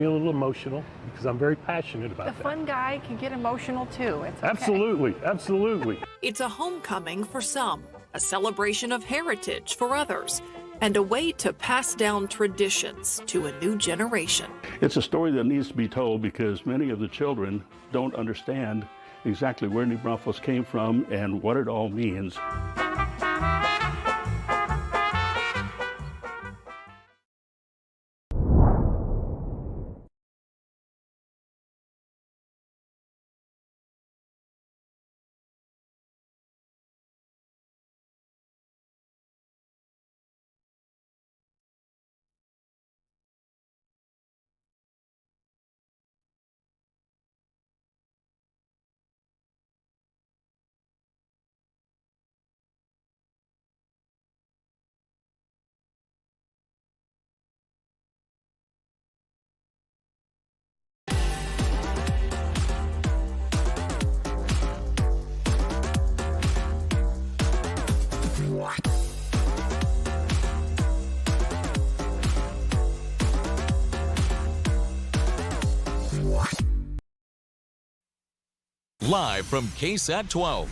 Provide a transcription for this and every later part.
A little emotional because I'm very passionate about that. The fun guy can get emotional too. It's okay. Absolutely, absolutely. It's a homecoming for some, a celebration of heritage for others, and a way to pass down traditions to a new generation. It's a story that needs to be told because many of the children don't understand exactly where New Braunfels came from and what it all means. Live from KSAT 12,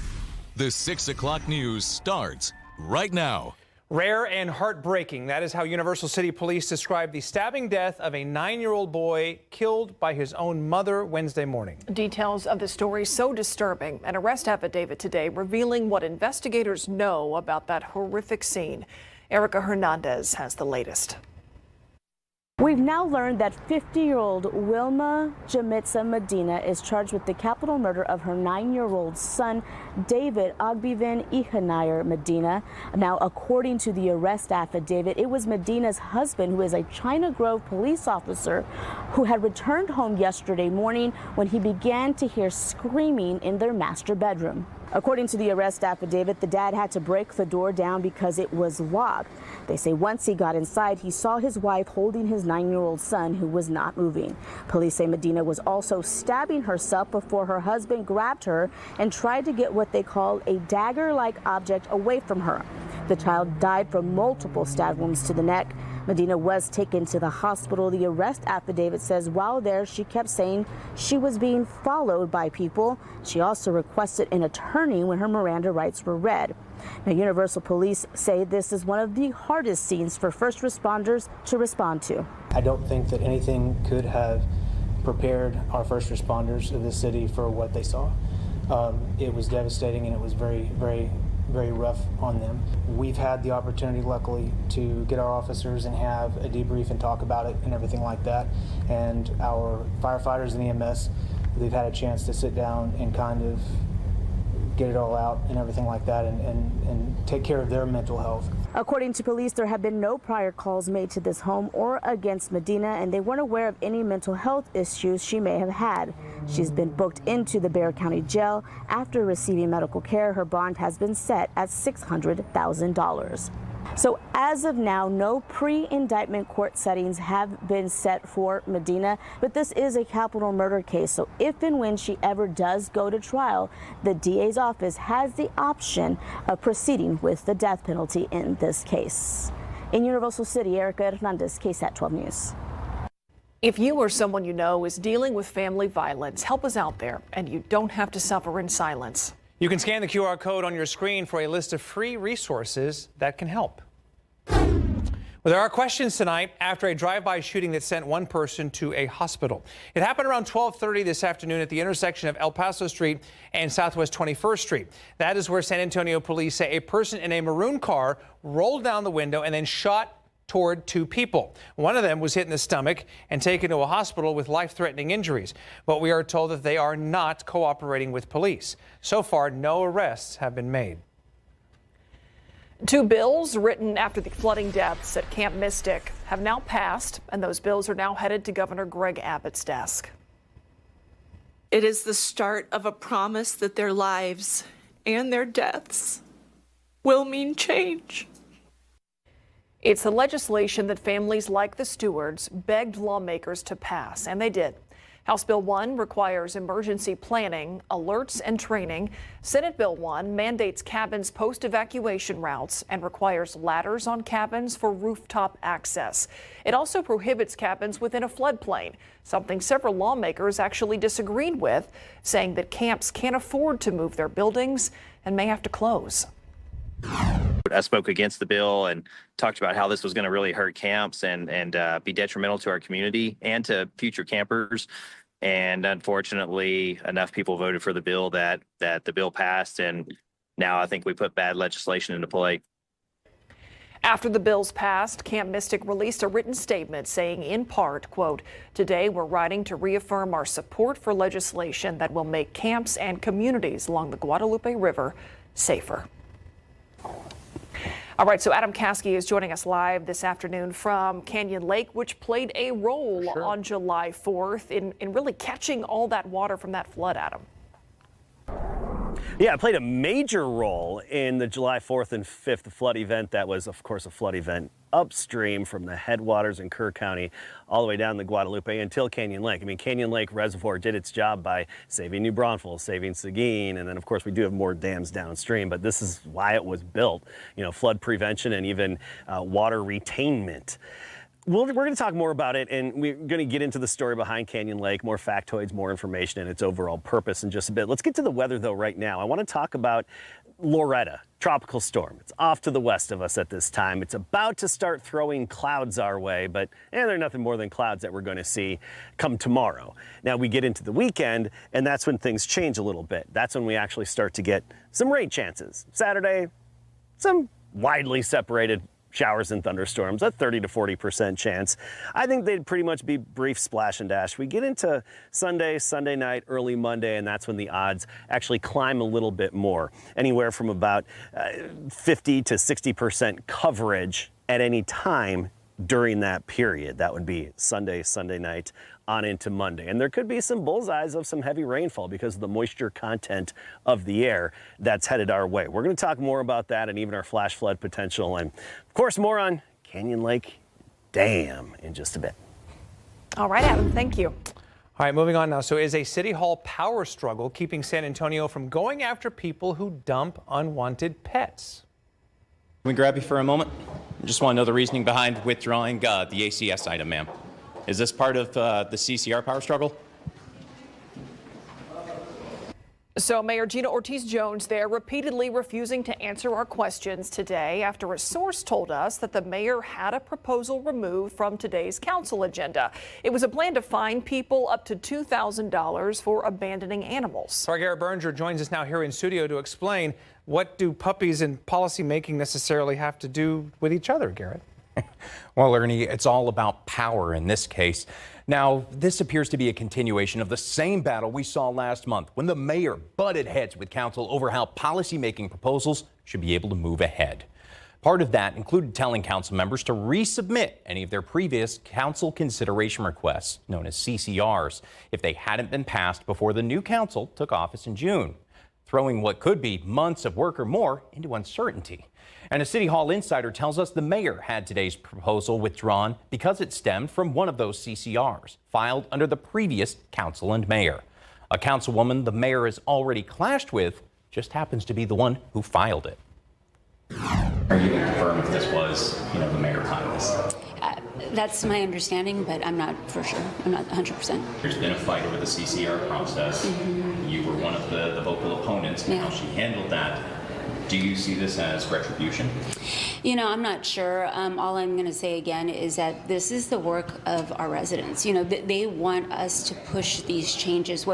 the 6 o'clock news starts right now. Rare and heartbreaking. That is how Universal City Police described the stabbing death of a 9-year-old boy killed by his own mother Wednesday morning. Details of the story so disturbing. An arrest affidavit today revealing what investigators know about that horrific scene. Erica Hernandez has the latest. We've now learned that 50-year-old Wilma Jamitza Medina is charged with the capital murder of her 9-year-old son, David Ogbivin Ihenayer Medina. Now, according to the arrest affidavit, it was Medina's husband, who is a China Grove police officer, who had returned home yesterday morning when he began to hear screaming in their master bedroom. According to the arrest affidavit, the dad had to break the door down because it was locked. They say once he got inside, he saw his wife holding his 9-year-old son, who was not moving. Police say Medina was also stabbing herself before her husband grabbed her and tried to get what they call a dagger-like object away from her. The child died from multiple stab wounds to the neck. Medina was taken to the hospital. The arrest affidavit says while there, she kept saying she was being followed by people. She also requested an attorney when her Miranda rights were read. Now, Universal Police say this is one of the hardest scenes for first responders to respond to. I don't think that anything could have prepared our first responders of the city for what they saw. It was devastating, and it was very, very, very rough on them. We've had the opportunity, luckily, to get our officers and have a debrief and talk about it and everything like that. And our firefighters and EMS, they've had a chance to sit down and kind of get it all out and everything like that, and take care of their mental health. According to police, there have been no prior calls made to this home or against Medina, and they weren't aware of any mental health issues she may have had. She's been booked into the Bexar County Jail. After receiving medical care, her bond has been set at $600,000. So as of now, no pre-indictment court settings have been set for Medina, but this is a capital murder case. So if and when she ever does go to trial, the DA's office has the option of proceeding with the death penalty in this case. In Universal City, Erica Hernandez, KSAT 12 News. If you or someone you know is dealing with family violence, help us out there, and you don't have to suffer in silence. You can scan the QR code on your screen for a list of free resources that can help. Well, there are questions tonight after a drive-by shooting that sent one person to a hospital. It happened around 12:30 this afternoon at the intersection of El Paso Street and Southwest 21st Street. That is where San Antonio police say a person in a maroon car rolled down the window and then shot toward two people. One of them was hit in the stomach and taken to a hospital with life-threatening injuries. But we are told that they are not cooperating with police. So far, no arrests have been made. 2 bills written after the flooding deaths at Camp Mystic have now passed, and those bills are now headed to Governor Greg Abbott's desk. It is the start of a promise that their lives and their deaths will mean change. It's the legislation that families like the Stewards begged lawmakers to pass, and they did. House Bill 1 requires emergency planning, alerts, and training. Senate Bill 1 mandates cabins post-evacuation routes and requires ladders on cabins for rooftop access. It also prohibits cabins within a floodplain, something several lawmakers actually disagreed with, saying that camps can't afford to move their buildings and may have to close. I spoke against the bill and talked about how this was going to really hurt camps and be detrimental to our community and to future campers. And unfortunately, enough people voted for the bill that the bill passed. And now I think we put bad legislation into play. After the bills passed, Camp Mystic released a written statement saying, in part, quote, "Today we're writing to reaffirm our support for legislation that will make camps and communities along the Guadalupe River safer." All right, so Adam Caskey is joining us live this afternoon from Canyon Lake, which played a role on July 4th in really catching all that water from that flood, Adam. Yeah, it played a major role in the July 4th and 5th flood event. That was, of course, a flood event upstream from the headwaters in Kerr County all the way down the Guadalupe until Canyon Lake. I mean, Canyon Lake Reservoir did its job by saving New Braunfels, saving Seguin, and then, of course, we do have more dams downstream, but this is why it was built, you know, flood prevention and even water retainment. We're going to talk more about it, and we're going to get into the story behind Canyon Lake, more factoids, more information, and its overall purpose in just a bit. Let's get to the weather, though, right now. I want to talk about Loretta, tropical storm. It's off to the west of us at this time. It's about to start throwing clouds our way, but they're nothing more than clouds that we're going to see come tomorrow. Now, we get into the weekend, and that's when things change a little bit. That's when we actually start to get some rain chances. Saturday, some widely separated showers and thunderstorms, a 30 to 40% chance. I think they'd pretty much be brief splash and dash. We get into Sunday night, early Monday, and that's when the odds actually climb a little bit more, anywhere from about 50 to 60% coverage at any time during that period. That would be Sunday night on into Monday. And there could be some bullseyes of some heavy rainfall because of the moisture content of the air that's headed our way. We're going to talk more about that and even our flash flood potential, and of course more on Canyon Lake Dam in just a bit. All right, Adam, thank you. All right, moving on now. So is a City Hall power struggle keeping San Antonio from going after people who dump unwanted pets? Can we grab you for a moment? I just want to know the reasoning behind withdrawing the ACS item, ma'am. Is this part of the CCR power struggle? So Mayor Gina Ortiz-Jones there repeatedly refusing to answer our questions today after a source told us that the mayor had a proposal removed from today's council agenda. It was a plan to fine people up to $2,000 for abandoning animals. So our Garrett Berger joins us now here in studio to explain, what do puppies and policy making necessarily have to do with each other, Garrett? Well, Ernie, it's all about power in this case. Now, this appears to be a continuation of the same battle we saw last month when the mayor butted heads with council over how policymaking proposals should be able to move ahead. Part of that included telling council members to resubmit any of their previous council consideration requests, known as CCRs, if they hadn't been passed before the new council took office in June, throwing what could be months of work or more into uncertainty. And a City Hall insider tells us the mayor had today's proposal withdrawn because it stemmed from one of those CCRs filed under the previous council and mayor. A councilwoman the mayor has already clashed with just happens to be the one who filed it. Are you going to confirm if this was, the mayor behind this? That's my understanding, but I'm not for sure. I'm not 100%. There's been a fight over the CCR process. You were one of the vocal opponents and how she handled that. Do you see this as retribution? I'm not sure. All I'm going to say again is that this is the work of our residents. They want us to push these changes.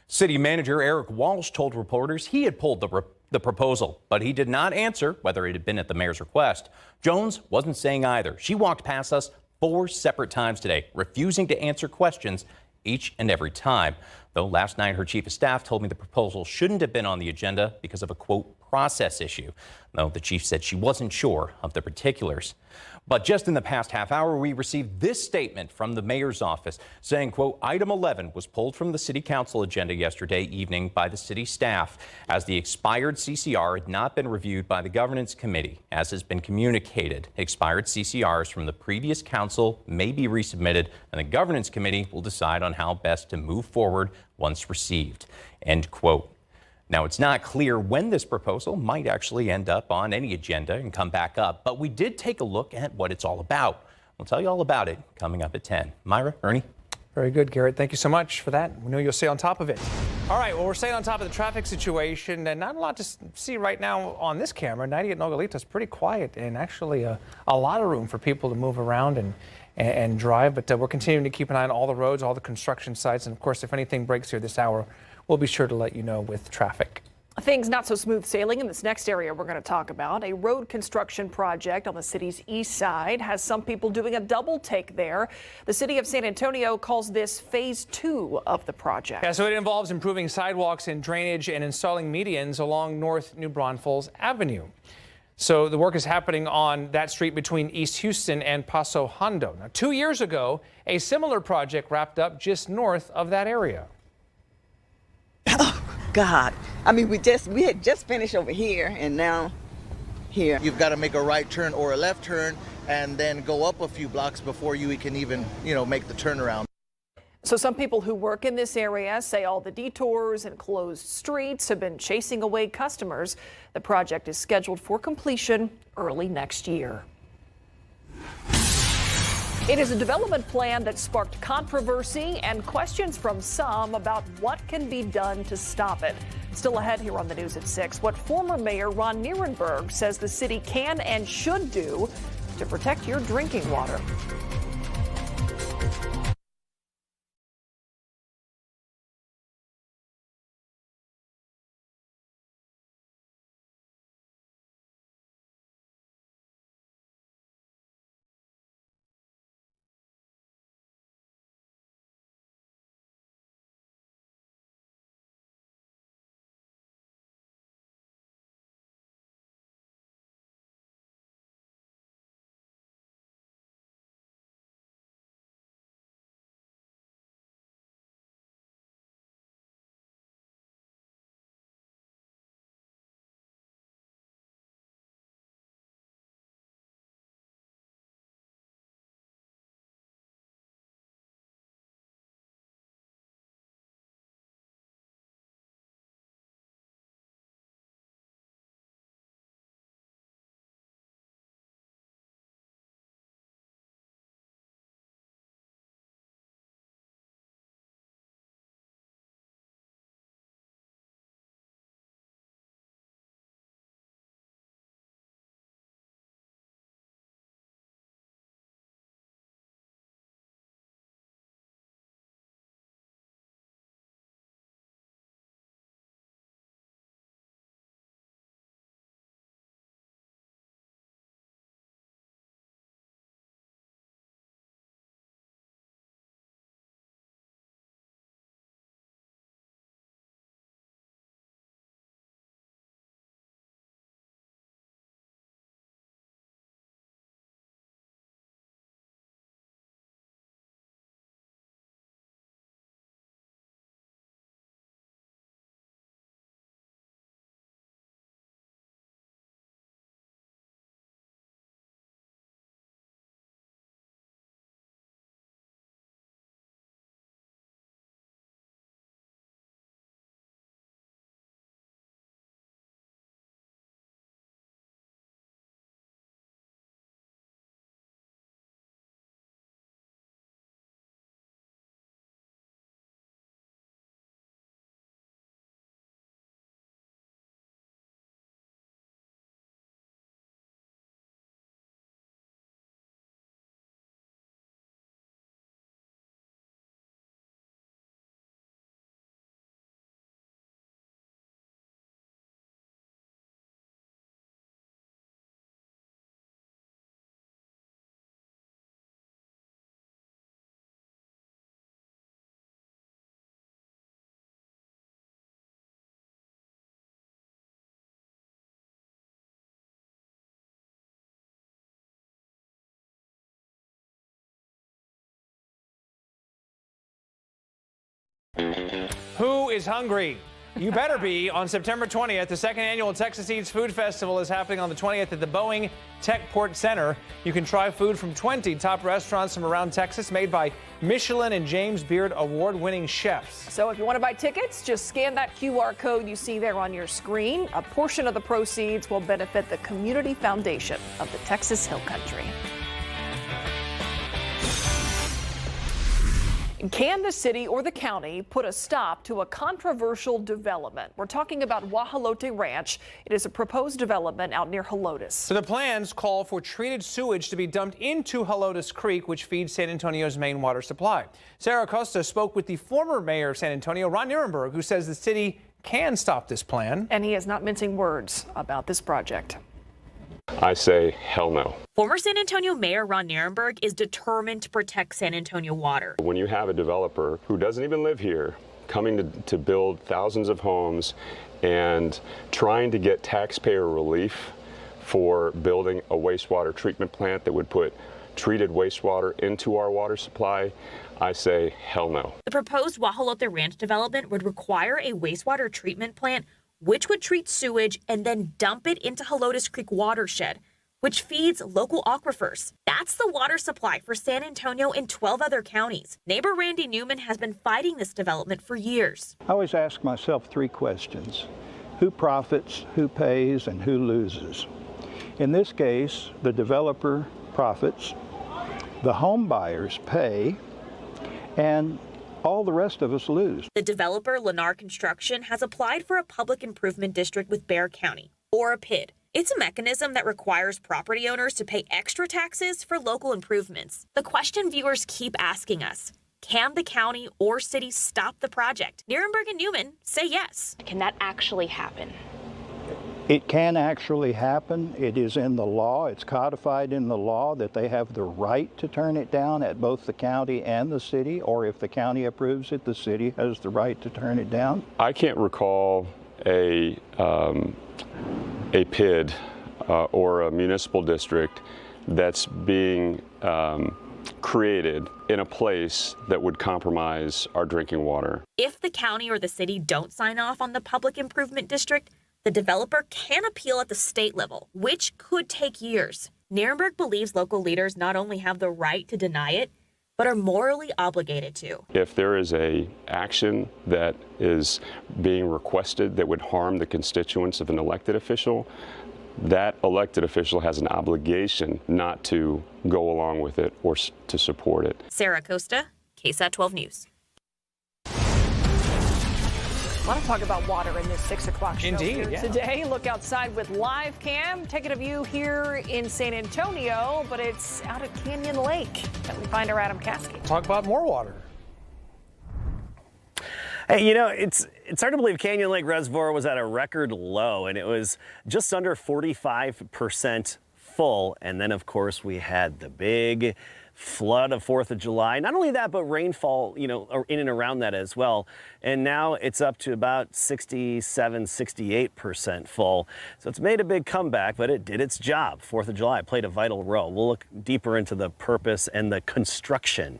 City Manager Eric Walsh told reporters he had pulled the proposal, but he did not answer whether it had been at the mayor's request. Jones wasn't saying either. She walked past us 4 separate times today, refusing to answer questions each and every time. Though last night her chief of staff told me the proposal shouldn't have been on the agenda because of a, quote, process issue, though the chief said she wasn't sure of the particulars. But just in the past half hour, we received this statement from the mayor's office saying, quote, item 11 was pulled from the city council agenda yesterday evening by the city staff as the expired CCR had not been reviewed by the governance committee. As has been communicated, expired CCRs from the previous council may be resubmitted, and the governance committee will decide on how best to move forward once received, end quote. Now, it's not clear when this proposal might actually end up on any agenda and come back up, but we did take a look at what it's all about. We'll tell you all about it coming up at 10. Myra, Ernie? Very good, Garrett. Thank you so much for that. We know you'll stay on top of it. All right, well, we're staying on top of the traffic situation, and not a lot to see right now on this camera. 90 at Nogalitos is pretty quiet, and actually a lot of room for people to move around and drive, but we're continuing to keep an eye on all the roads, all the construction sites, and of course, if anything breaks here this hour, we'll be sure to let you know with traffic. Things not so smooth sailing in this next area we're going to talk about. A road construction project on the city's east side has some people doing a double take there. The city of San Antonio calls this phase 2 of the project. Yeah, so it involves improving sidewalks and drainage and installing medians along North New Braunfels Avenue. So the work is happening on that street between East Houston and Paso Hondo. Now, 2 years ago, a similar project wrapped up just north of that area. God, I mean, we had just finished over here and now here. You've got to make a right turn or a left turn and then go up a few blocks before you can even, make the turnaround. So some people who work in this area say all the detours and closed streets have been chasing away customers. The project is scheduled for completion early next year. It is a development plan that sparked controversy and questions from some about what can be done to stop it. Still ahead here on the news at 6, what former Mayor Ron Nierenberg says the city can and should do to protect your drinking water. Who is hungry? You better be on September 20th. The second annual Texas Eats Food Festival is happening on the 20th at the Boeing Techport Center. You can try food from 20 top restaurants from around Texas made by Michelin and James Beard award-winning chefs. So if you want to buy tickets, just scan that QR code you see there on your screen. A portion of the proceeds will benefit the Community Foundation of the Texas Hill Country. Can the city or the county put a stop to a controversial development? We're talking about Wahalote Ranch. It is a proposed development out near Helotes. So the plans call for treated sewage to be dumped into Helotes Creek, which feeds San Antonio's main water supply. Sarah Costa spoke with the former mayor of San Antonio, Ron Nirenberg, who says the city can stop this plan. And he is not mincing words about this project. I say hell no. Former San Antonio Mayor Ron Nirenberg is determined to protect San Antonio water. When you have a developer who doesn't even live here coming to build thousands of homes and trying to get taxpayer relief for building a wastewater treatment plant that would put treated wastewater into our water supply, I say hell no. The proposed Wahalote Ranch development would require a wastewater treatment plant which would treat sewage and then dump it into Helotes Creek watershed, which feeds local aquifers. That's the water supply for San Antonio and 12 other counties. Neighbor Randy Newman has been fighting this development for years. I always ask myself three questions: who profits, who pays, and who loses? In this case, the developer profits, the home buyers pay, and all the rest of us lose. The developer, Lennar Construction, has applied for a public improvement district with Bexar County, or a PID. It's a mechanism that requires property owners to pay extra taxes for local improvements. The question viewers keep asking us: can the county or city stop the project? Nirenberg and Newman say yes. Can that actually happen? It can actually happen. It is in the law. It's codified in the law that they have the right to turn it down at both the county and the city, or if the county approves it, the city has the right to turn it down. I can't recall a PID or a municipal district that's being created in a place that would compromise our drinking water. If the county or the city don't sign off on the public improvement district, the developer can appeal at the state level, which could take years. Nirenberg believes local leaders not only have the right to deny it, but are morally obligated to. If there is a action that is being requested that would harm the constituents of an elected official, that elected official has an obligation not to go along with it or to support it. Sarah Costa, KSAT 12 News. I want to talk about water in this 6 o'clock show. Indeed, yeah. Today, look outside with live cam, taking a view here in San Antonio, but it's out at Canyon Lake that we find our Adam Caskey. Talk about more water. Hey, you know, it's hard to believe Canyon Lake Reservoir was at a record low, and it was just under 45% full. And then, of course, we had the big flood of 4th of July. Not only that, but rainfall, you know, in and around that as well. And now it's up to about 67, 68% full. So it's made a big comeback, but it did its job. 4th of July played a vital role. We'll look deeper into the purpose and the construction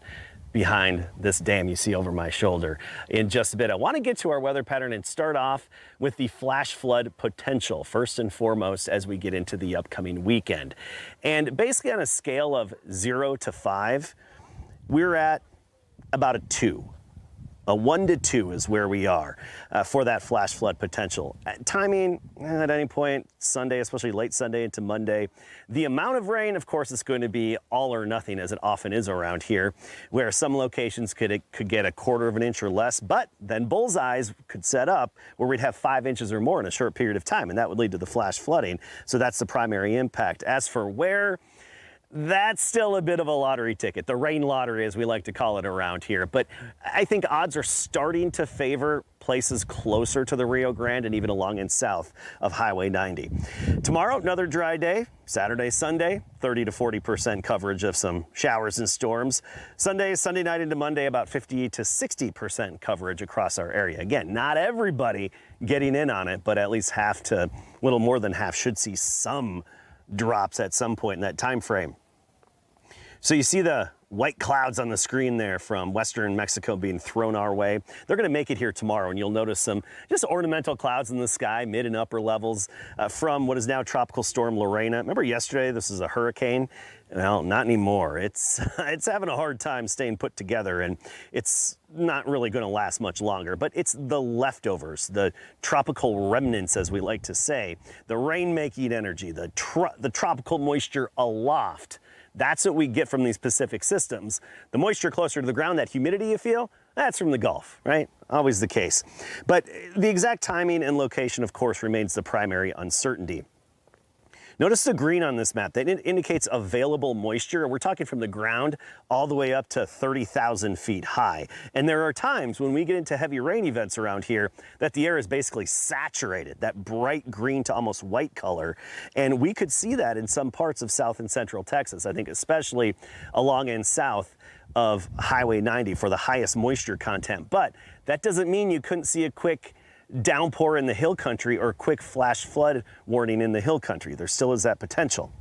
behind this dam you see over my shoulder in just a bit. I want to get to our weather pattern and start off with the flash flood potential first and foremost as we get into the upcoming weekend. And basically on a scale of 0 to 5, we're at about a 2. A 1 to 2 is where we are for that flash flood potential. Timing at any point, Sunday, especially late Sunday into Monday. The amount of rain, of course, is going to be all or nothing, as it often is around here, where some locations could get a 1/4 of an inch or less, but then bullseyes could set up where we'd have 5 inches or more in a short period of time, and that would lead to the flash flooding. So that's the primary impact. As for where, that's still a bit of a lottery ticket, the rain lottery as we like to call it around here. But I think odds are starting to favor places closer to the Rio Grande and even along and south of Highway 90. Tomorrow, another dry day. Saturday, Sunday, 30 to 40% coverage of some showers and storms. Sunday night into Monday, about 50 to 60% coverage across our area. Again, not everybody getting in on it, but at least half to a little more than half should see some drops at some point in that time frame. So you see the white clouds on the screen there from western Mexico being thrown our way. They're going to make it here tomorrow, and you'll notice some just ornamental clouds in the sky, mid and upper levels from what is now Tropical Storm Lorena. Remember yesterday, this was a hurricane? Well, not anymore. It's having a hard time staying put together, and it's not really going to last much longer, but it's the leftovers, the tropical remnants, as we like to say, the rain-making energy, the tropical moisture aloft. That's what we get from these Pacific systems. The moisture closer to the ground, that humidity you feel, that's from the Gulf, right? Always the case. But the exact timing and location, of course, remains the primary uncertainty. Notice the green on this map. That indicates available moisture. We're talking from the ground all the way up to 30,000 feet high. And there are times when we get into heavy rain events around here that the air is basically saturated, that bright green to almost white color. And we could see that in some parts of South and Central Texas, I think especially along and south of Highway 90 for the highest moisture content. But that doesn't mean you couldn't see a quick downpour in the hill country or quick flash flood warning in the hill country. There still is that potential.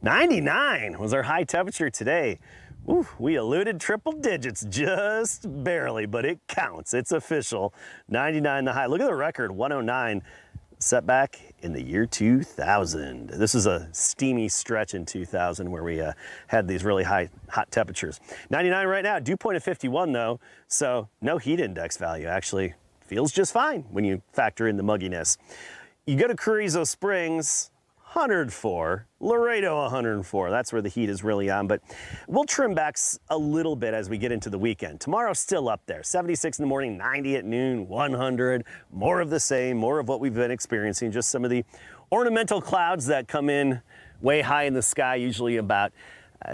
99 was our high temperature today. Ooh, we eluded triple digits just barely, but it counts. It's official. 99 the high. Look at the record, 109 set back in the year 2000. This is a steamy stretch in 2000 where we had these really hot temperatures. 99 right now, dew point of 51 though, so no heat index value. Actually feels just fine when you factor in the mugginess. You go to Carrizo Springs, 104, Laredo 104. That's where the heat is really on, but we'll trim back a little bit as we get into the weekend. Tomorrow's still up there, 76 in the morning, 90 at noon, 100, more of the same, more of what we've been experiencing, just some of the ornamental clouds that come in way high in the sky, usually about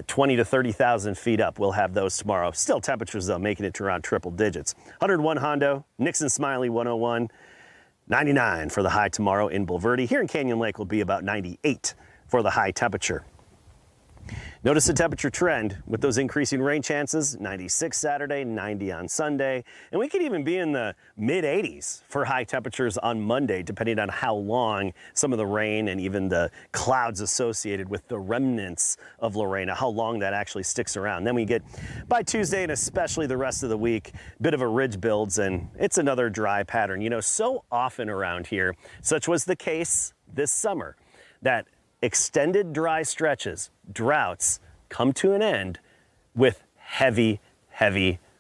20 to 30,000 feet up. We'll have those tomorrow. Still temperatures though, making it to around triple digits. 101 Hondo, Nixon Smiley 101, 99 for the high tomorrow in Bulverde. Here in Canyon Lake will be about 98 for the high temperature. Notice the temperature trend with those increasing rain chances, 96 Saturday, 90 on Sunday, and we could even be in the mid 80s for high temperatures on Monday, depending on how long some of the rain and even the clouds associated with the remnants of Lorena, how long that actually sticks around. Then we get by Tuesday and especially the rest of the week, bit of a ridge builds and it's another dry pattern. You know, so often around here, such was the case this summer, that extended dry stretches, droughts, come to an end with heavy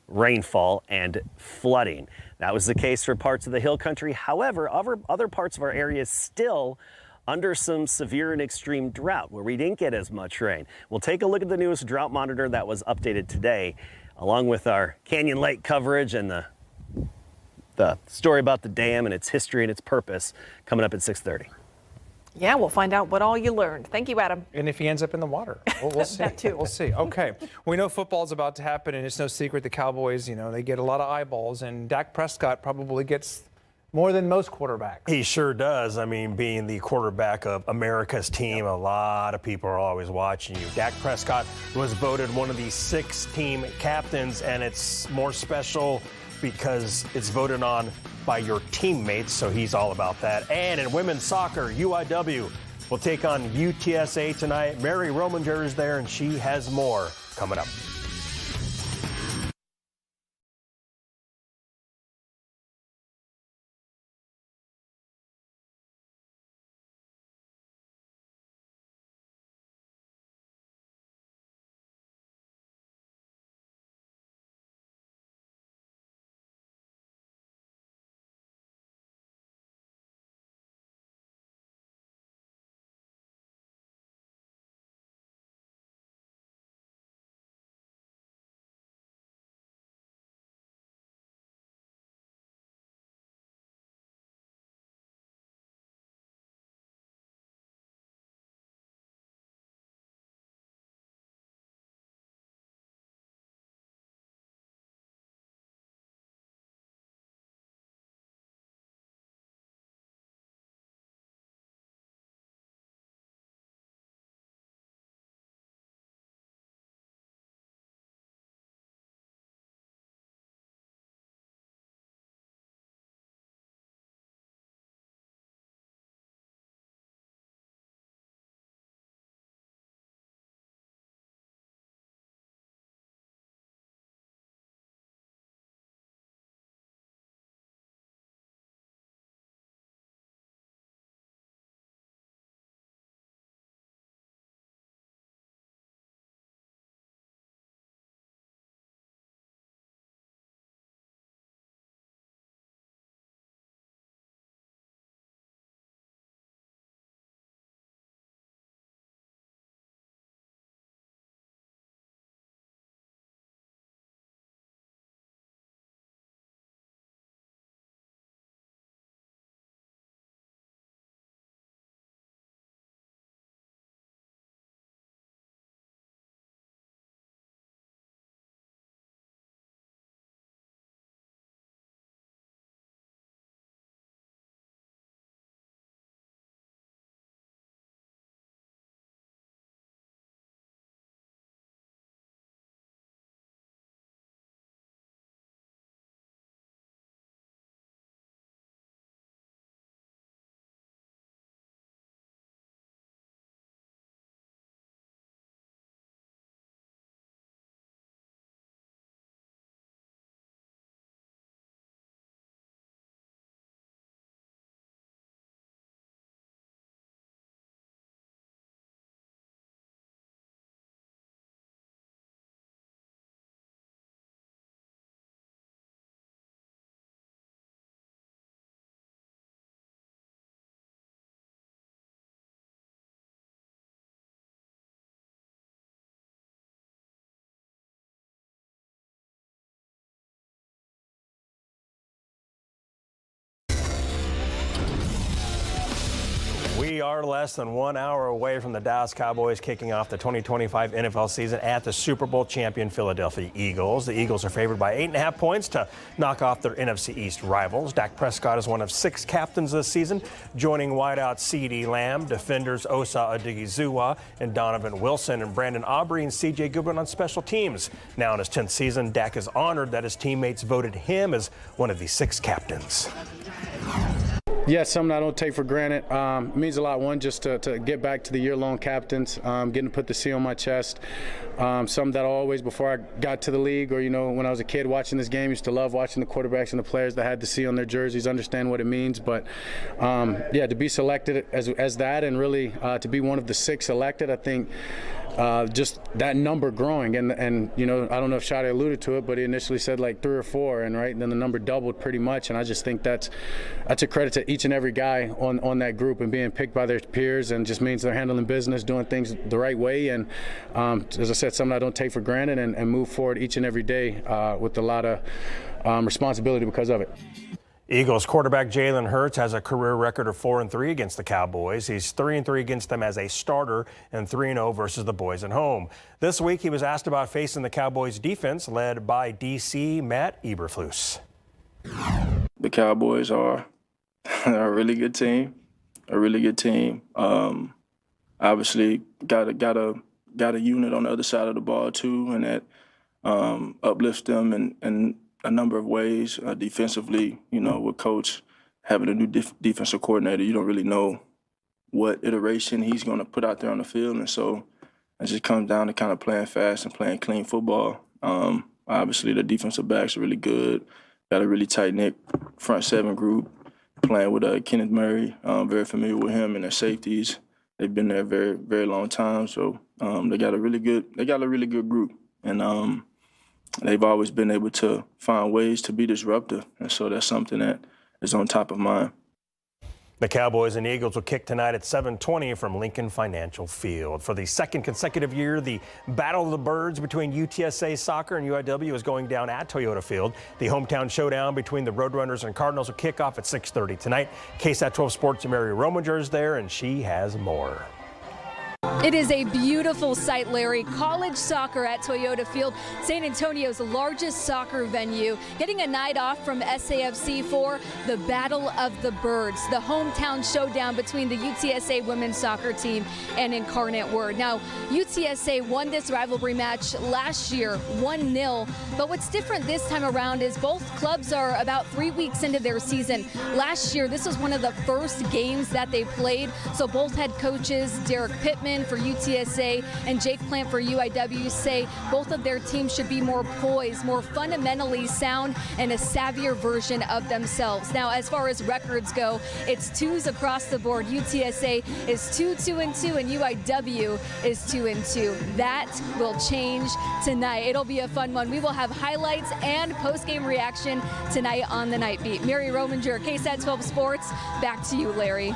rainfall and flooding. That was the case for parts of the hill country. However, other parts of our area still under some severe and extreme drought where we didn't get as much rain. We'll take a look at the newest drought monitor that was updated today, along with our Canyon Lake coverage and the story about the dam and its history and its purpose coming up at 6:30. Yeah, we'll find out what all you learned. Thank you, Adam. And if he ends up in the water, we'll see. That too. We'll see. Okay. We know football's about to happen, and it's no secret the Cowboys, you know, they get a lot of eyeballs, and Dak Prescott probably gets more than most quarterbacks. He sure does. I mean, being the quarterback of America's team, a lot of people are always watching you. Dak Prescott was voted one of the 6 team captains, and it's more special because it's voted on by your teammates, so he's all about that. And in women's soccer, UIW will take on UTSA tonight. Mary Rominger is there, and she has more coming up. We are less than 1 hour away from the Dallas Cowboys kicking off the 2025 NFL season at the Super Bowl champion Philadelphia Eagles. The Eagles are favored by 8.5 points to knock off their NFC East rivals. Dak Prescott is one of 6 captains this season, joining wideout CeeDee Lamb, defenders Osa Odigizua and Donovan Wilson, and Brandon Aubrey and CJ Goodwin on special teams. Now in his 10th season, Dak is honored that his teammates voted him as one of the 6 captains. Yeah, something I don't take for granted. It means a lot, one, just to get back to the year-long captains, getting to put the C on my chest. Something that I always, before I got to the league or, when I was a kid watching this game, used to love watching the quarterbacks and the players that had the C on their jerseys, understand what it means. But, yeah, to be selected as that and really to be one of the 6 selected, I think just that number growing. And I don't know if Shadi alluded to it, but he initially said like 3 or 4, and then the number doubled pretty much. And I just think that's a credit to each and every guy on that group and being picked by their peers, and just means they're handling business, doing things the right way. And as I said, something I don't take for granted, and move forward each and every day with a lot of responsibility because of it. Eagles quarterback Jalen Hurts has a career record of 4-3 against the Cowboys. He's 3-3 against them as a starter and 3-0 versus the boys at home. This week he was asked about facing the Cowboys defense led by DC Matt Eberflus. The Cowboys are a really good team. Obviously got a unit on the other side of the ball too, and that uplifts them in a number of ways. Defensively, with Coach having a new defensive coordinator, you don't really know what iteration he's going to put out there on the field. And so it just comes down to kind of playing fast and playing clean football. Obviously, the defensive backs are really good. Got a really tight-knit front 7 group, playing with Kenneth Murray. Very familiar with him and their safeties. They've been there a very, very long time. So they got a really good group. And they've always been able to find ways to be disruptive, and so that's something that is on top of mind. The Cowboys and Eagles will kick tonight at 7:20 from Lincoln Financial Field. For the second consecutive year, the Battle of the Birds between UTSA Soccer and UIW is going down at Toyota Field. The hometown showdown between the Roadrunners and Cardinals will kick off at 6:30 tonight. KSAT 12 Sports' Mary Rominger is there, and she has more. It is a beautiful sight, Larry. College soccer at Toyota Field, San Antonio's largest soccer venue, getting a night off from SAFC for the Battle of the Birds, the hometown showdown between the UTSA women's soccer team and Incarnate Word. Now, UTSA won this rivalry match last year, 1-0, but what's different this time around is both clubs are about 3 weeks into their season. Last year, this was one of the first games that they played, so both head coaches, Derek Pittman for UTSA and Jake Plant for UIW, say both of their teams should be more poised, more fundamentally sound, and a savvier version of themselves. Now, as far as records go, it's 2s across the board. UTSA is 2-2-2 and UIW is 2-2. That will change tonight. It'll be a fun one. We will have highlights and post-game reaction tonight on the Night Beat. Mary Rominger, KSAT 12 Sports. Back to you, Larry.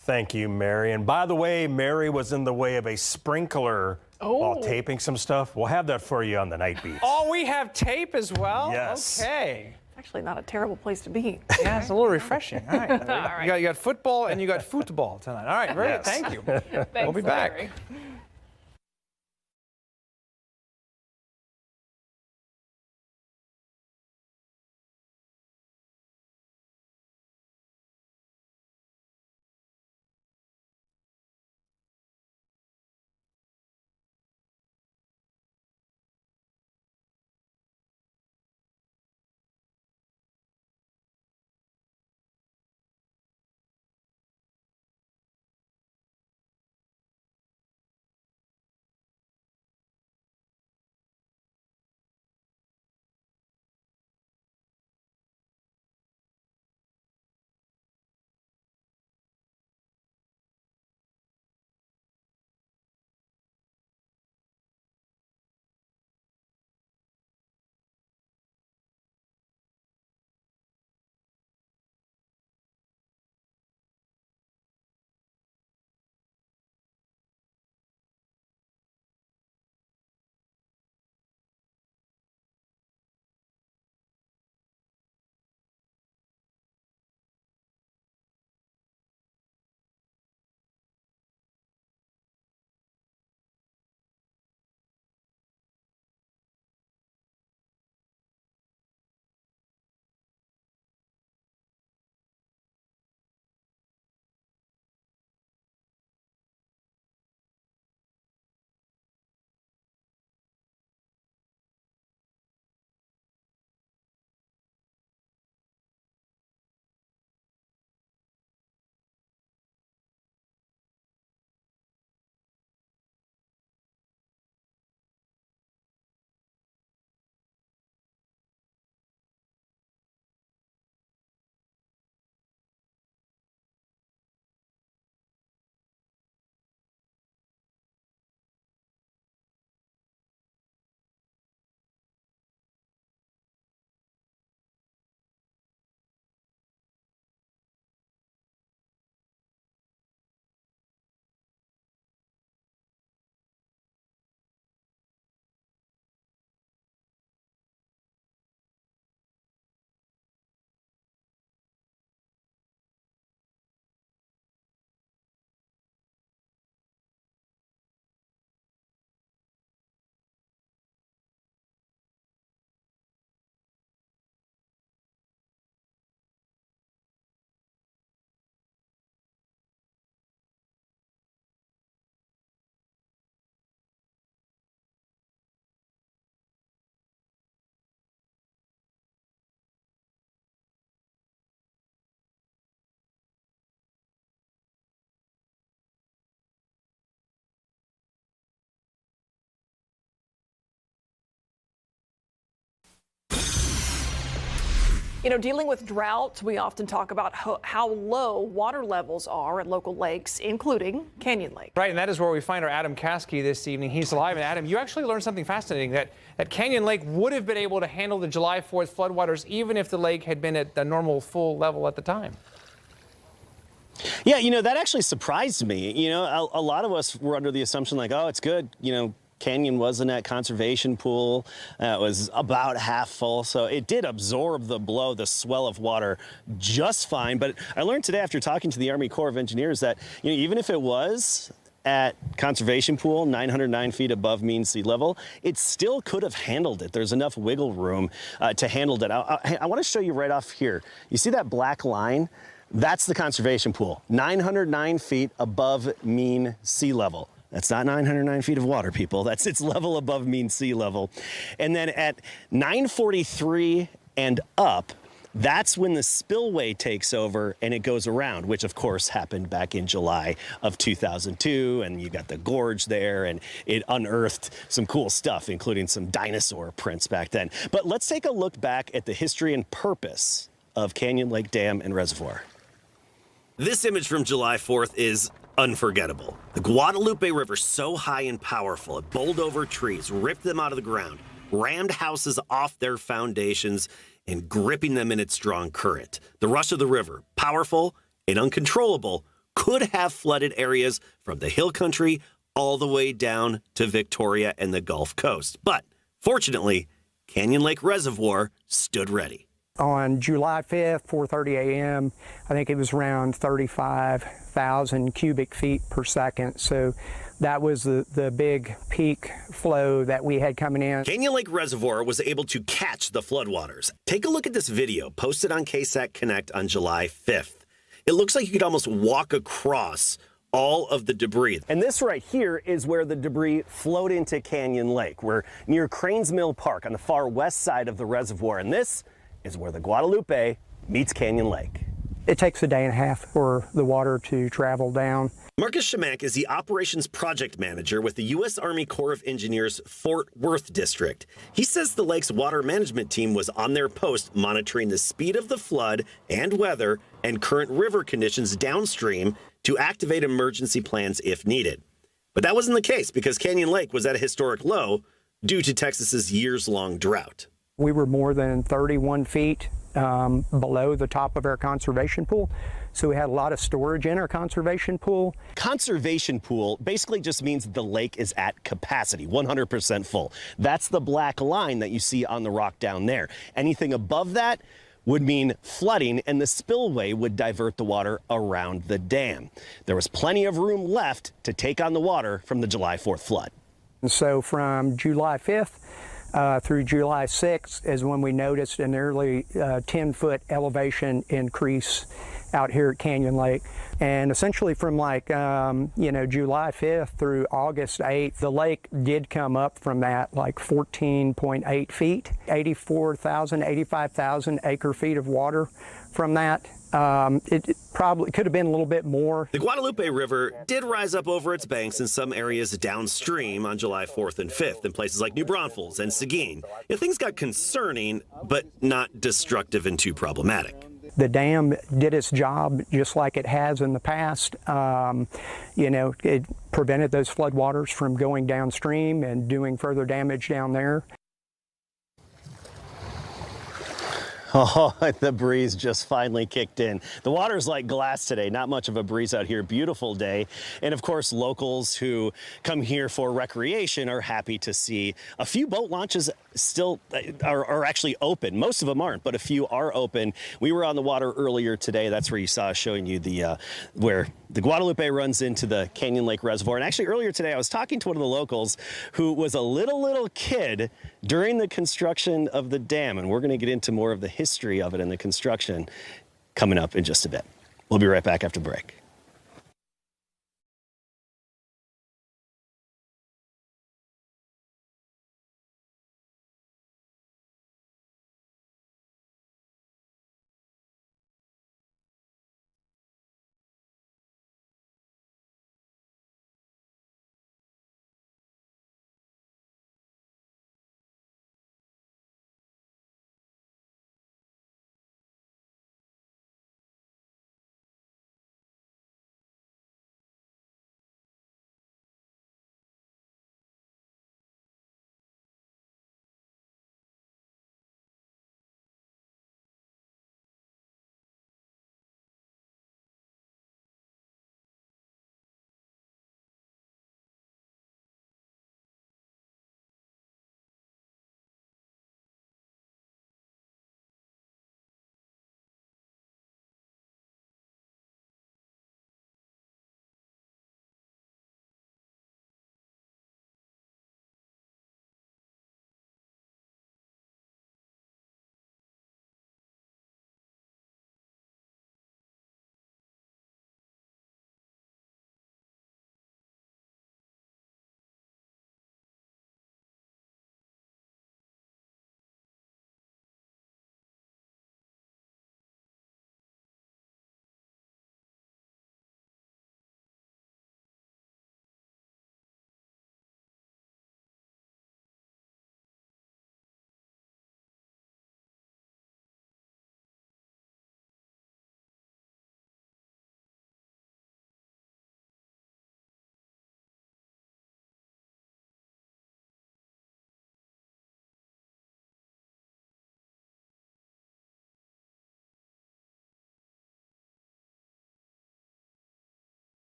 Thank you, Mary. And by the way, Mary was in the way of a sprinkler while taping some stuff. We'll have that for you on the Night Beat. Oh, we have tape as well? Yes. Okay. Actually, not a terrible place to be. Yeah, it's a little refreshing. All right. You got football and you got football tonight. All right, very good. Thank you. We'll be back. Larry. You know, dealing with drought, we often talk about how low water levels are at local lakes, including Canyon Lake. Right, and that is where we find our Adam Caskey this evening. He's live. And Adam, you actually learned something fascinating, that Canyon Lake would have been able to handle the July 4th floodwaters even if the lake had been at the normal full level at the time. Yeah, you know, that actually surprised me. You know, a lot of us were under the assumption like, oh, it's good, you know, Canyon was in that conservation pool. It was about half full, so it did absorb the blow, the swell of water, just fine. But I learned today after talking to the Army Corps of Engineers that, you know, even if it was at conservation pool, 909 feet above mean sea level, it still could have handled it. There's enough wiggle room to handle it. I want to show you right off here. You see that black line? That's the conservation pool, 909 feet above mean sea level. That's not 909 feet of water, people. That's its level above mean sea level. And then at 943 and up, that's when the spillway takes over and it goes around, which of course happened back in July of 2002. And you got the gorge there, and it unearthed some cool stuff, including some dinosaur prints back then. But let's take a look back at the history and purpose of Canyon Lake Dam and Reservoir. This image from July 4th is unforgettable. The Guadalupe River, so high and powerful, it bowled over trees, ripped them out of the ground, rammed houses off their foundations, and gripping them in its strong current. The rush of the river, powerful and uncontrollable, could have flooded areas from the hill country all the way down to Victoria and the Gulf Coast. But fortunately, Canyon Lake Reservoir stood ready. On July 5th, 4:30 a.m., I think it was around 35,000 cubic feet per second. So that was the big peak flow that we had coming in. Canyon Lake Reservoir was able to catch the floodwaters. Take a look at this video posted on KSAT Connect on July 5th. It looks like you could almost walk across all of the debris. And this right here is where the debris flowed into Canyon Lake. We're near Cranes Mill Park on the far west side of the reservoir. And this is where the Guadalupe meets Canyon Lake. It takes a day and a half for the water to travel down. Marcus Shamak is the Operations Project Manager with the U.S. Army Corps of Engineers Fort Worth District. He says the lake's water management team was on their post monitoring the speed of the flood and weather and current river conditions downstream to activate emergency plans if needed. But that wasn't the case because Canyon Lake was at a historic low due to Texas's years-long drought. We were more than 31 feet below the top of our conservation pool. So we had a lot of storage in our conservation pool. Conservation pool basically just means the lake is at capacity, 100% full. That's the black line that you see on the rock down there. Anything above that would mean flooding, and the spillway would divert the water around the dam. There was plenty of room left to take on the water from the July 4th flood. And so from July 5th, through July 6th is when we noticed an early 10-foot elevation increase out here at Canyon Lake. And essentially from like, July 5th through August 8th, the lake did come up from that like 14.8 feet, 85,000 acre feet of water from that. It probably could have been a little bit more. The Guadalupe River did rise up over its banks in some areas downstream on July 4th and 5th in places like New Braunfels and Seguin. Things got concerning, but not destructive and too problematic. The dam did its job just like it has in the past. It prevented those floodwaters from going downstream and doing further damage down there. Oh, the breeze just finally kicked in. The water's like glass today, not much of a breeze out here. Beautiful day. And of course, locals who come here for recreation are happy to see a few boat launches still are actually open. Most of them aren't, but a few are open. We were on the water earlier today. That's where you saw us showing you the where the Guadalupe runs into the Canyon Lake Reservoir. And actually earlier today, I was talking to one of the locals who was a little kid during the construction of the dam. And we're going to get into more of the history of it and the construction coming up in just a bit. We'll be right back after the break.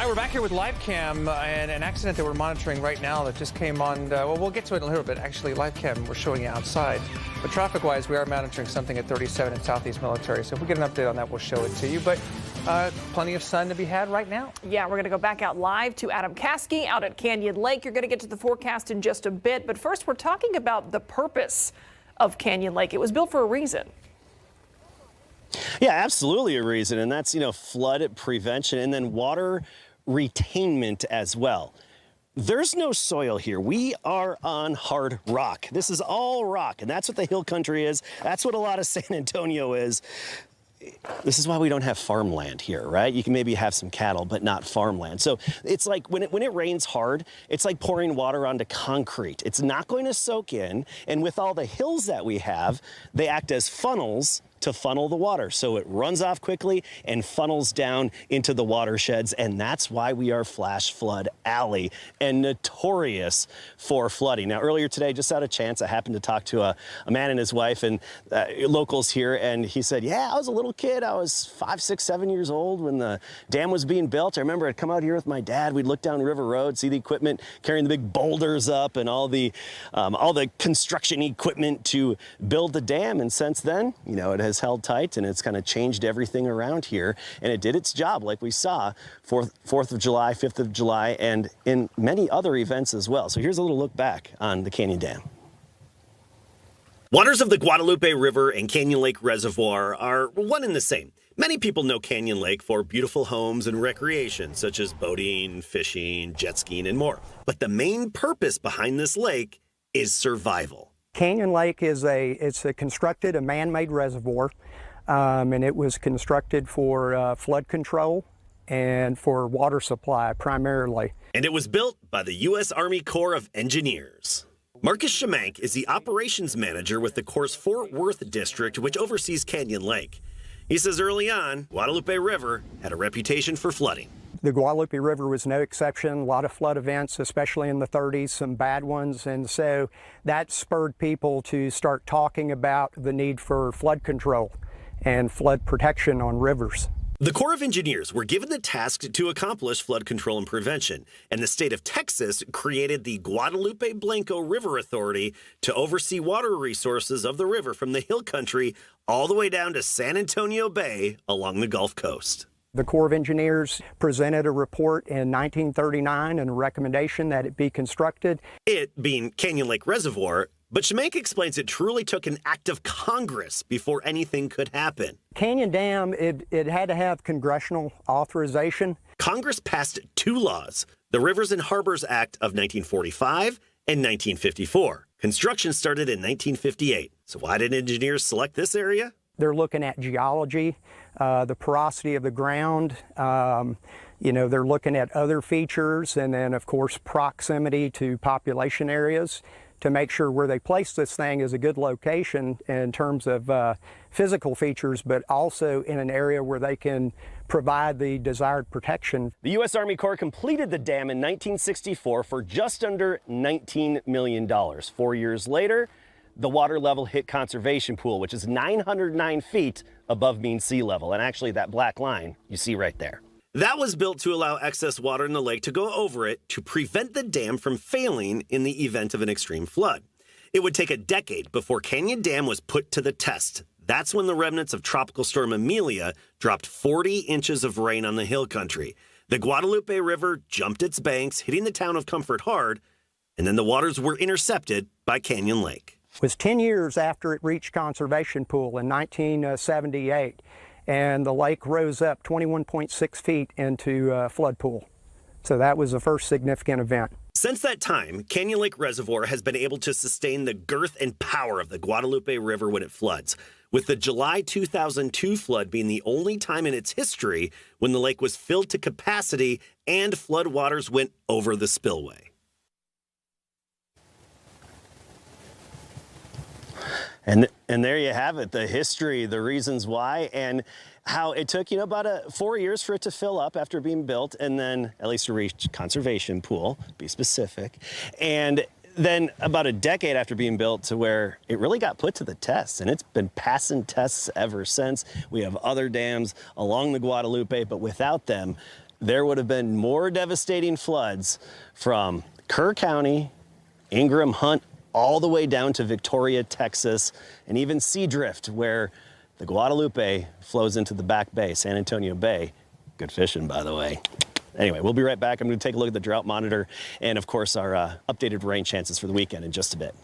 All right, we're back here with live cam and an accident that we're monitoring right now that just came on. Well, we'll get to it in a little bit. Actually, live cam, we're showing you outside. But traffic-wise, we are monitoring something at 37 in Southeast Military. So if we get an update on that, we'll show it to you. But plenty of sun to be had right now. Yeah, we're going to go back out live to Adam Caskey out at Canyon Lake. You're going to get to the forecast in just a bit. But first, we're talking about the purpose of Canyon Lake. It was built for a reason. Yeah, absolutely a reason. And that's, flood prevention and then water retainment as well. There's no soil here. We are on hard rock. This is all rock, and that's what the hill country is. That's what a lot of San Antonio is. This is why we don't have farmland here, right? You can maybe have some cattle, but not farmland. So it's like when it rains hard, it's like pouring water onto concrete. It's not going to soak in, and with all the hills that we have, they act as funnels to funnel the water. So it runs off quickly and funnels down into the watersheds, and that's why we are Flash Flood Alley and notorious for flooding. Now, earlier today, just out of chance, I happened to talk to a man and his wife and locals here, and he said, yeah, I was a little kid. I was 5, 6, 7 years old when the dam was being built. I remember I'd come out here with my dad. We'd look down River Road, see the equipment carrying the big boulders up and all the construction equipment to build the dam. And since then, it has held tight, and it's kind of changed everything around here, and it did its job, like we saw 4th of July, 5th of July, and in many other events as well. So here's a little look back on the Canyon Dam. Waters of the Guadalupe River and Canyon Lake Reservoir are one and the same. Many people know Canyon Lake for beautiful homes and recreation, such as boating, fishing, jet skiing, and more. But the main purpose behind this lake is survival. Canyon Lake is constructed a man-made reservoir, and it was constructed for flood control and for water supply primarily. And it was built by the U.S. Army Corps of Engineers. Marcus Shemank is the operations manager with the Corps' Fort Worth district, which oversees Canyon Lake. He says early on, Guadalupe River had a reputation for flooding. The Guadalupe River was no exception. A lot of flood events, especially in the 30s, some bad ones. And so that spurred people to start talking about the need for flood control and flood protection on rivers. The Corps of Engineers were given the task to accomplish flood control and prevention, and the state of Texas created the Guadalupe Blanco River Authority to oversee water resources of the river from the hill country all the way down to San Antonio Bay along the Gulf Coast. The Corps of Engineers presented a report in 1939 and a recommendation that it be constructed. It being Canyon Lake Reservoir, but Shemank explains it truly took an act of Congress before anything could happen. Canyon Dam, it had to have congressional authorization. Congress passed 2 laws, the Rivers and Harbors Act of 1945 and 1954. Construction started in 1958. So why did engineers select this area? They're looking at geology, the porosity of the ground. They're looking at other features, and then, of course, proximity to population areas to make sure where they place this thing is a good location in terms of physical features, but also in an area where they can provide the desired protection. The U.S. Army Corps completed the dam in 1964 for just under $19 million. 4 years later, the water level hit conservation pool, which is 909 feet above mean sea level. And actually that black line you see right there. That was built to allow excess water in the lake to go over it to prevent the dam from failing in the event of an extreme flood. It would take a decade before Canyon Dam was put to the test. That's when the remnants of Tropical Storm Amelia dropped 40 inches of rain on the hill country. The Guadalupe River jumped its banks, hitting the town of Comfort hard, and then the waters were intercepted by Canyon Lake. It was 10 years after it reached conservation pool in 1978, and the lake rose up 21.6 feet into flood pool. So that was the first significant event. Since that time, Canyon Lake Reservoir has been able to sustain the girth and power of the Guadalupe River when it floods, with the July 2002 flood being the only time in its history when the lake was filled to capacity and floodwaters went over the spillway. And there you have it, the history, the reasons why, and how it took, about 4 years for it to fill up after being built, and then at least to reach conservation pool, be specific, and then about a decade after being built to where it really got put to the test, and it's been passing tests ever since. We have other dams along the Guadalupe, but without them, there would have been more devastating floods from Kerr County, Ingram, Hunt, all the way down to Victoria, Texas, and even Seadrift, where the Guadalupe flows into the back bay, San Antonio Bay. Good fishing, by the way. Anyway, we'll be right back. I'm going to take a look at the drought monitor and, of course, our updated rain chances for the weekend in just a bit.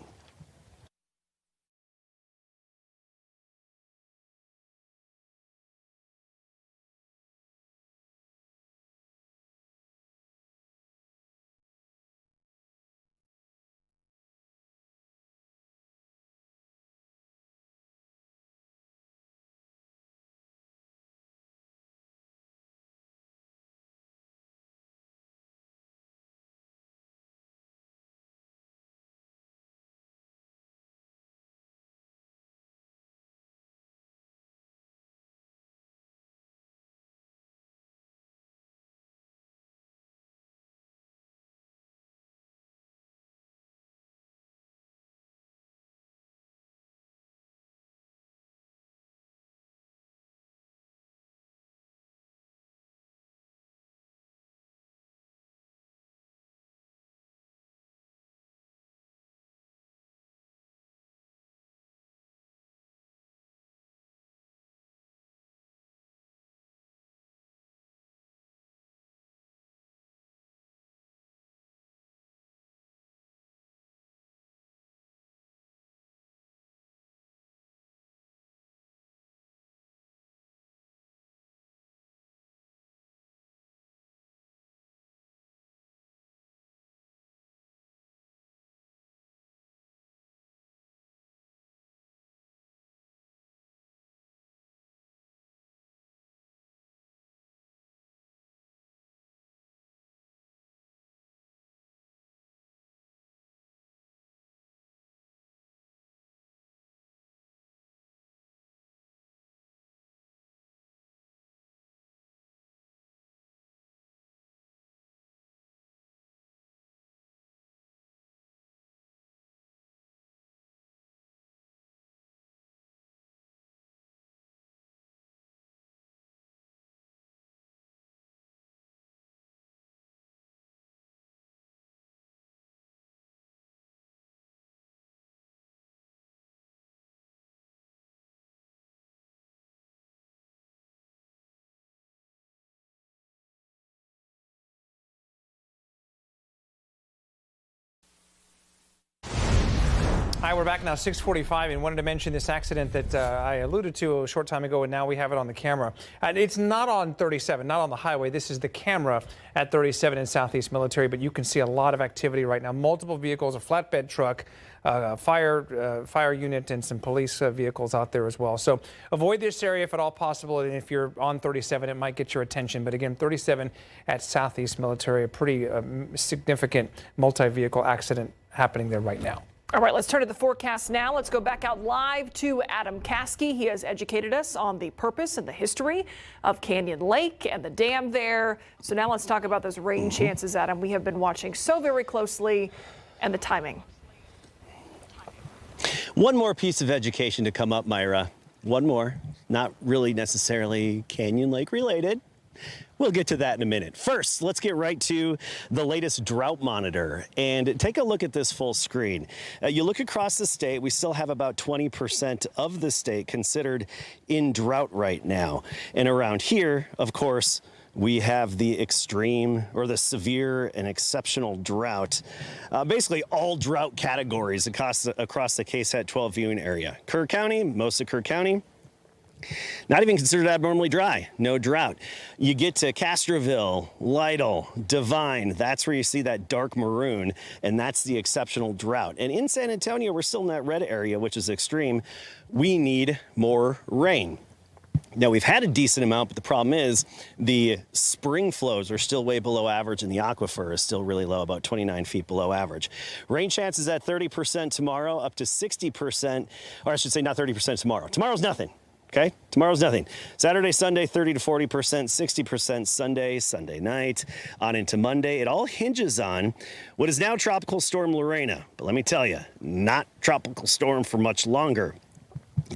Hi, we're back now, 6:45, and wanted to mention this accident that I alluded to a short time ago, and now we have it on the camera. It's not on 37, not on the highway. This is the camera at 37 in Southeast Military, but you can see a lot of activity right now. Multiple vehicles, a flatbed truck, fire unit, and some police vehicles out there as well. So avoid this area if at all possible, and if you're on 37, it might get your attention. But again, 37 at Southeast Military, a pretty significant multi-vehicle accident happening there right now. All right, let's turn to the forecast now. Let's go back out live to Adam Caskey. He has educated us on the purpose and the history of Canyon Lake and the dam there. So now let's talk about those rain chances, Adam. We have been watching so very closely, and the timing. One more piece of education to come up, Myra. One more. Not really necessarily Canyon Lake related. We'll get to that in a minute. First, let's get right to the latest drought monitor and take a look at this full screen. You look across the state, we still have about 20% of the state considered in drought right now. And around here, of course, we have the extreme or the severe and exceptional drought. Basically all drought categories across the KSAT 12 viewing area. Kerr County, most of Kerr County, not even considered abnormally dry, no drought. You get to Castroville, Lytle, Devine, that's where you see that dark maroon, and that's the exceptional drought. And in San Antonio, we're still in that red area, which is extreme. We need more rain. Now, we've had a decent amount, but the problem is the spring flows are still way below average, and the aquifer is still really low, about 29 feet below average. Rain chances at 30% tomorrow, up to 60%, or I should say not 30% tomorrow. Tomorrow's nothing. Okay, tomorrow's nothing. Saturday, Sunday, 30 to 40%, 60% Sunday night, on into Monday. It all hinges on what is now Tropical Storm Lorena. But let me tell you, not tropical storm for much longer.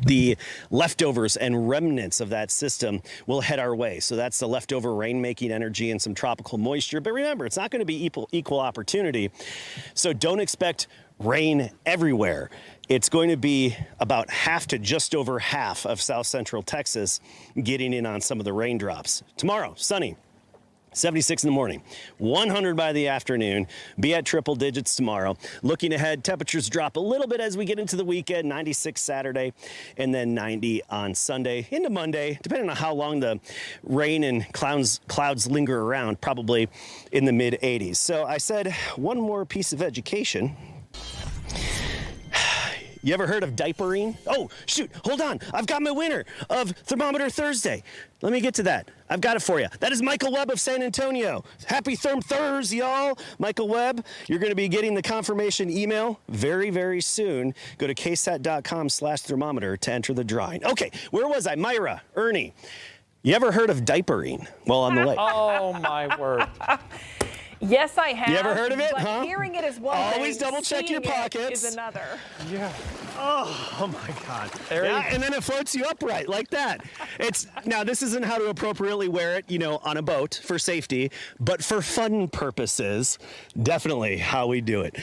the leftovers and remnants of that system will head our way. So that's the leftover rain-making energy and some tropical moisture. But remember, it's not going to be equal opportunity. So don't expect rain everywhere. It's going to be about half to just over half of south central Texas getting in on some of the raindrops. Tomorrow, sunny. 76 in the morning, 100 by the afternoon, be at triple digits tomorrow. Looking ahead, temperatures drop a little bit as we get into the weekend, 96 Saturday, and then 90 on Sunday into Monday, depending on how long the rain and clouds linger around, probably in the mid 80s. So I said one more piece of education. You ever heard of diapering? Oh, shoot, hold on. I've got my winner of Thermometer Thursday. Let me get to that. I've got it for you. That is Michael Webb of San Antonio. Happy Therm Thurs, y'all. Michael Webb, you're going to be getting the confirmation email very, very soon. Go to ksat.com/thermometer to enter the drawing. Okay, where was I? Myra, Ernie, you ever heard of diapering while on the lake? Oh, my word. Yes, I have. You ever heard of it? But huh? Hearing it is one Always thing, double check your seeing it pockets. is another. Yeah. Oh my God. Yeah, and then it floats you upright like that. Now this isn't how to appropriately wear it, on a boat for safety, but for fun purposes, definitely how we do it.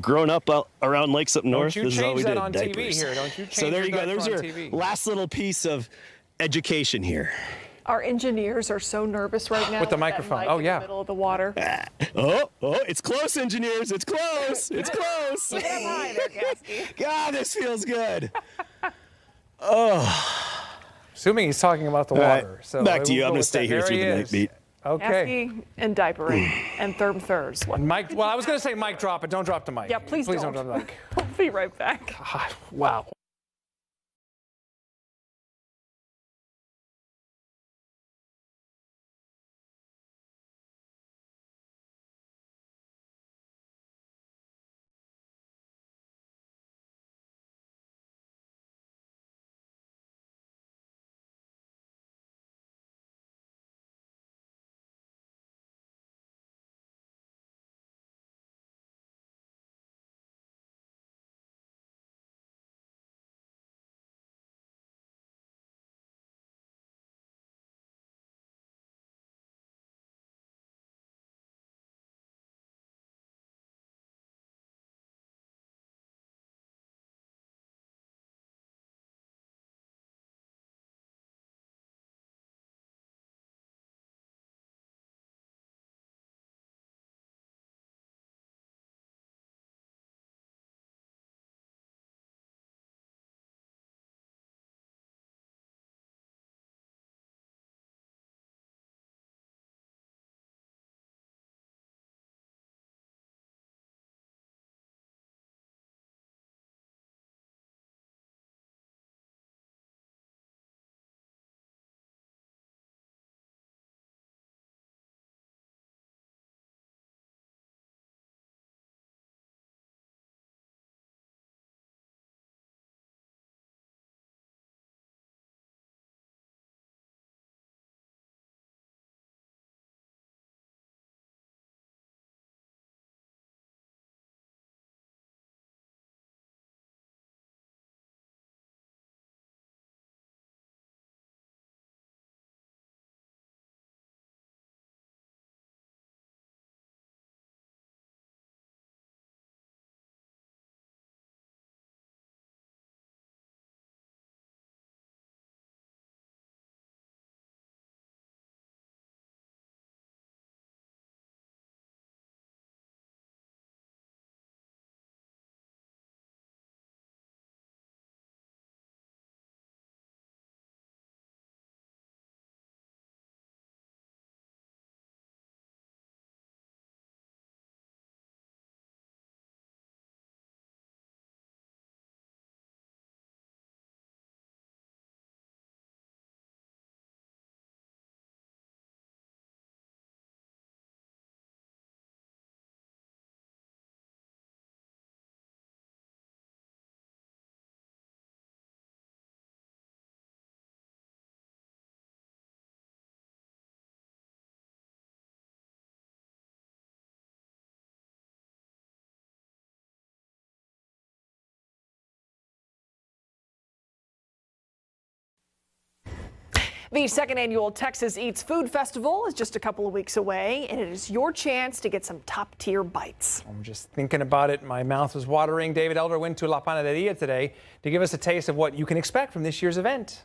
Growing up around lakes up north, Don't you this is all we change that did. on Diapers. TV here. Don't you change So there you go. There's your your last little piece of education here. Our engineers are so nervous right now With the that microphone. mic Oh, in yeah. the middle of the water. Oh, it's close, engineers. It's close. It's close. Get up high there, Gasky. God, this feels good. Assuming he's talking about the All right, water. So back to you. we'll I'm go going to with stay that. here There through he the is. night beat. Okay. Gasky and diapering and Therm Thurs. Well, I was going to say mic drop, but don't drop the mic. Yeah, please don't don't. drop the mic. We'll be right back. God, wow. The second annual Texas Eats Food Festival is just a couple of weeks away, and it is your chance to get some top-tier bites. I'm just thinking about it. My mouth is watering. David Elder went to La Panaderia today to give us a taste of what you can expect from this year's event.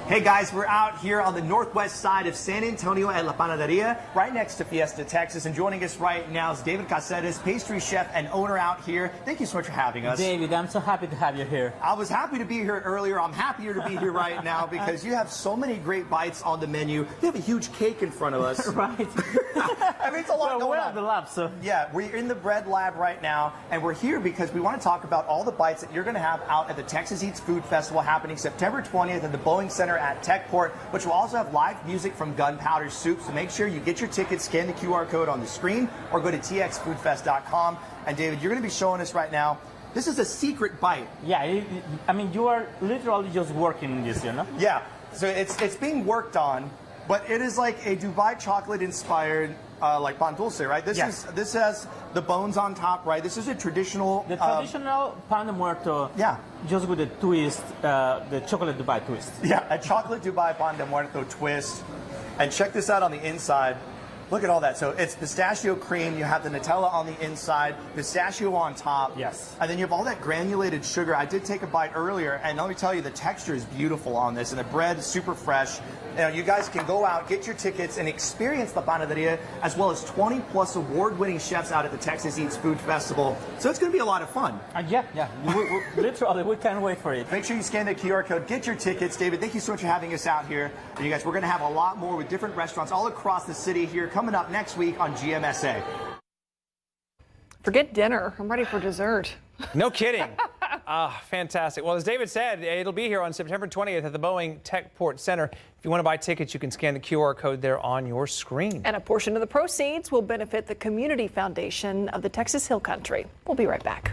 Hey guys, we're out here on the northwest side of San Antonio at La Panaderia, right next to Fiesta, Texas. And joining us right now is David Caceres, pastry chef and owner out here. Thank you so much for having us. David, I'm so happy to have you here. I was happy to be here earlier. I'm happier to be here right now because you have so many great bites on the menu. You have a huge cake in front of us. Right. I mean, it's a lot going on. We're at the lab, so. Yeah, we're in the bread lab right now, and we're here because we want to talk about all the bites that you're going to have out at the Texas Eats Food Festival happening September 20th at the Boeing Center at Techport, which will also have live music from Gunpowder Soup. So make sure you get your tickets, scan the QR code on the screen, or go to txfoodfest.com. And David, you're going to be showing us right now. This is a secret bite. Yeah, I mean, you are literally just working in this, you know? Yeah, so it's being worked on, but it is like a Dubai chocolate inspired like pan dulce, right? This has the bones on top, right? This is a traditional traditional pan de muerto. Yeah. Just with a twist, the chocolate Dubai twist. Yeah, a chocolate Dubai pan de muerto twist. And check this out on the inside. Look at all that. So it's pistachio cream. You have the Nutella on the inside, pistachio on top. Yes. And then you have all that granulated sugar. I did take a bite earlier, and let me tell you, the texture is beautiful on this, and the bread is super fresh. You know, you guys can go out, get your tickets, and experience La Panaderia, as well as 20-plus award-winning chefs out at the Texas Eats Food Festival. So it's going to be a lot of fun. Yeah. Literally, we can't wait for it. Make sure you scan the QR code, get your tickets. David, thank you so much for having us out here. And you guys, we're going to have a lot more with different restaurants all across the city here coming up next week on GMSA. Forget dinner. I'm ready for dessert. No kidding. Fantastic. Well, as David said, it'll be here on September 20th at the Boeing Techport Center. If you want to buy tickets, you can scan the QR code there on your screen. And a portion of the proceeds will benefit the Community Foundation of the Texas Hill Country. We'll be right back.